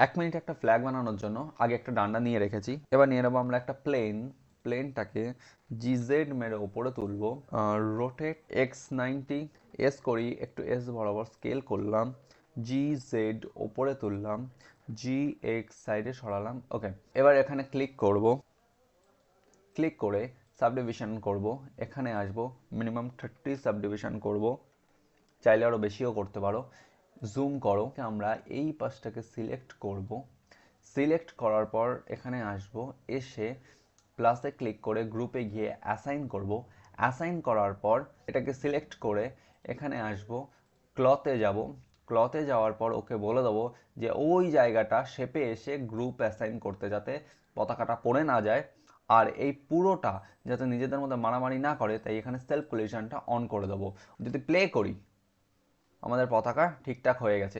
1 minute একটা flag বানানোর জন্য আগে একটা ডান্ডা নিয়ে রেখেছি। এবার নিয়ে নেবো আমরা একটা প্লেনটাকে জিজেড মেরে ওপরে তুলবো। রোটেট X90 এস করি, একটু এস বরাবর স্কেল করলাম, জি জেড ওপরে তুললাম, জি এক্স সাইডে সরালাম। ওকে, এবার এখানে ক্লিক করব, ক্লিক করে সাবডিভিশন করব। এখানে আসবো, মিনিমাম 30 সাবডিভিশন করব, চাইলে আরও বেশিও করতে পারো। জুম করো, আমরা এই পাশটাকে সিলেক্ট করব। সিলেক্ট করার পর এখানে আসব, এসে প্লাসে ক্লিক করে গ্রুপে গিয়ে অ্যাসাইন করব। অ্যাসাইন করার পর এটাকে সিলেক্ট করে এখানে আসব, ক্লথে যাব। ক্লথে যাওয়ার পর ওকে বলে দেবো যে ওই জায়গাটা শেপে এসে গ্রুপ অ্যাসাইন করতে, যাতে পতাকাটা পড়ে না যায় আর এই পুরোটা যাতে নিজেদের মধ্যে মারামারি না করে, তাই এখানে সেলফ কোলিশনটা অন করে দেবো। যদি প্লে করি, আমাদের পতাকা ঠিকঠাক হয়ে গেছে।